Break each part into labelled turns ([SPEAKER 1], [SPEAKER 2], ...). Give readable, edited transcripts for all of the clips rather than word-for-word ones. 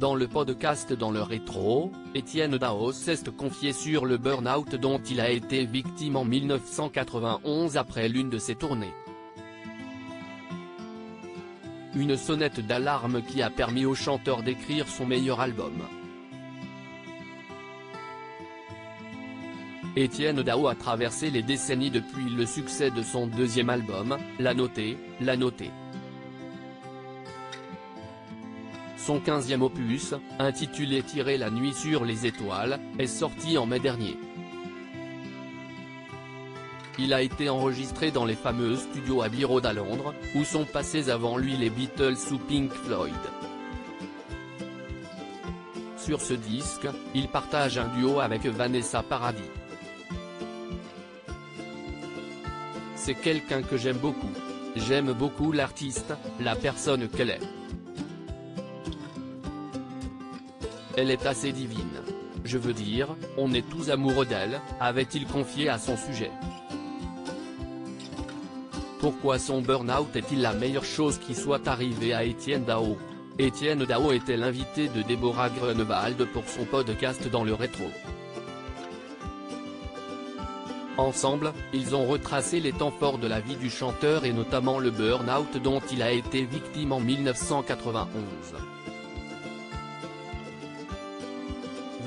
[SPEAKER 1] Dans le podcast Dans le rétro, Étienne Dao s'est confié sur le burn-out dont il a été victime en 1991 après l'une de ses tournées. Une sonnette d'alarme qui a permis au chanteur d'écrire son meilleur album. Étienne Dao a traversé les décennies depuis le succès de son deuxième album, La Notée. Son 15e opus, intitulé Tirer la nuit sur les étoiles, est sorti en mai dernier. Il a été enregistré dans les fameux studios Abbey Road à Londres, où sont passés avant lui les Beatles ou Pink Floyd. Sur ce disque, il partage un duo avec Vanessa Paradis. C'est quelqu'un que j'aime beaucoup. J'aime beaucoup l'artiste, la personne qu'elle est. Elle est assez divine. Je veux dire, on est tous amoureux d'elle, avait-il confié à son sujet. Pourquoi son burn-out est-il la meilleure chose qui soit arrivée à Étienne Dao? Étienne Dao était l'invité de Deborah Grunewald pour son podcast Dans le rétro. Ensemble, ils ont retracé les temps forts de la vie du chanteur et notamment le burn-out dont il a été victime en 1991.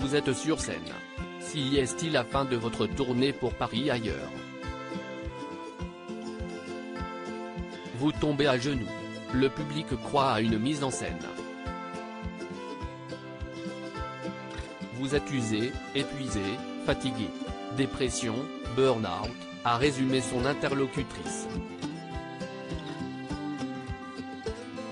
[SPEAKER 1] Vous êtes sur scène. Si est-il la fin de votre tournée pour Paris ailleurs? Vous tombez à genoux. Le public croit à une mise en scène. Vous êtes usé, épuisé, fatigué. Dépression, burn-out, a résumé son interlocutrice.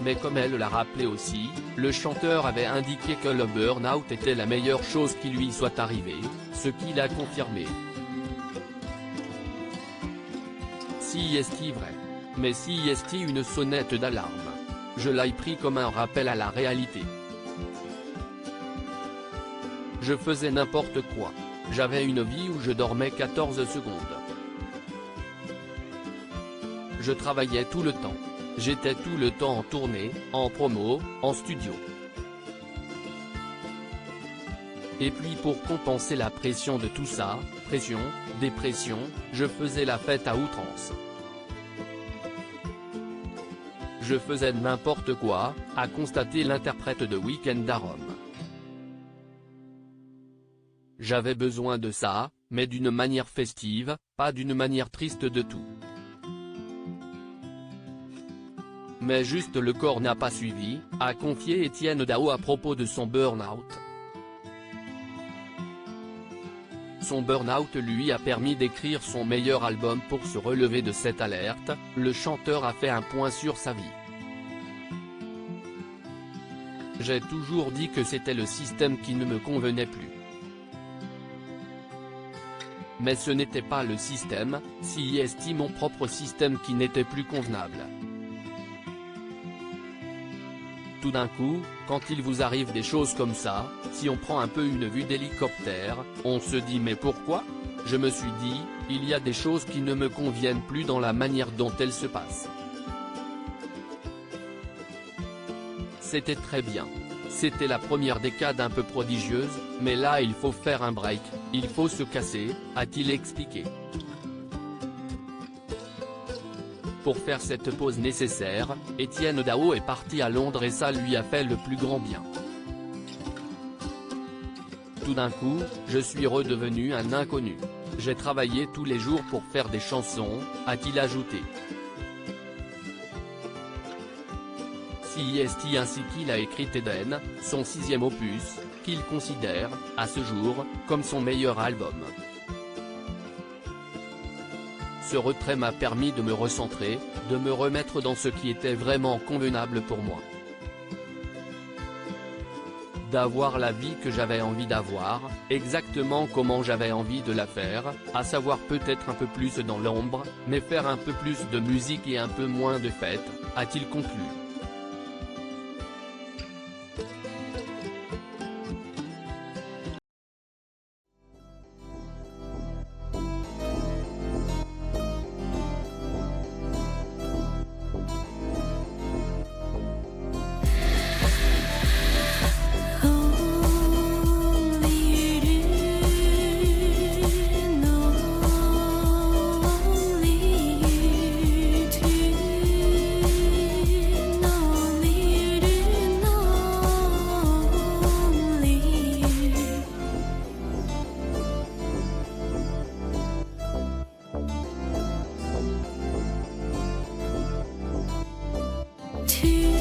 [SPEAKER 1] Mais comme elle l'a rappelé aussi, le chanteur avait indiqué que le burn-out était la meilleure chose qui lui soit arrivée, ce qu'il a confirmé. Si est-il vrai? Mais si est-il une sonnette d'alarme? Je l'ai pris comme un rappel à la réalité. Je faisais n'importe quoi. J'avais une vie où je dormais 14 secondes. Je travaillais tout le temps. J'étais tout le temps en tournée, en promo, en studio. Et puis pour compenser la pression de tout ça, pression, dépression, je faisais la fête à outrance. Je faisais n'importe quoi, a constaté l'interprète de Weekend à Rome. J'avais besoin de ça, mais d'une manière festive, pas d'une manière triste de tout. Mais juste le corps n'a pas suivi, a confié Étienne Dao à propos de son burn-out. Son burn-out lui a permis d'écrire son meilleur album. Pour se relever de cette alerte, le chanteur a fait un point sur sa vie. J'ai toujours dit que c'était le système qui ne me convenait plus. Mais ce n'était pas le système, si est mon propre système qui n'était plus convenable. Tout d'un coup, quand il vous arrive des choses comme ça, si on prend un peu une vue d'hélicoptère, on se dit mais pourquoi? Je me suis dit, il y a des choses qui ne me conviennent plus dans la manière dont elles se passent. C'était très bien. C'était la première décade un peu prodigieuse, mais là il faut faire un break, il faut se casser, a-t-il expliqué. Pour faire cette pause nécessaire, Étienne Dao est parti à Londres et ça lui a fait le plus grand bien. Tout d'un coup, je suis redevenu un inconnu. J'ai travaillé tous les jours pour faire des chansons, a-t-il ajouté. Si est ainsi qu'il a écrit Eden, son 6e opus, qu'il considère, à ce jour, comme son meilleur album. Ce retrait m'a permis de me recentrer, de me remettre dans ce qui était vraiment convenable pour moi. D'avoir la vie que j'avais envie d'avoir, exactement comment j'avais envie de la faire, à savoir peut-être un peu plus dans l'ombre, mais faire un peu plus de musique et un peu moins de fêtes, a-t-il conclu.
[SPEAKER 2] Feel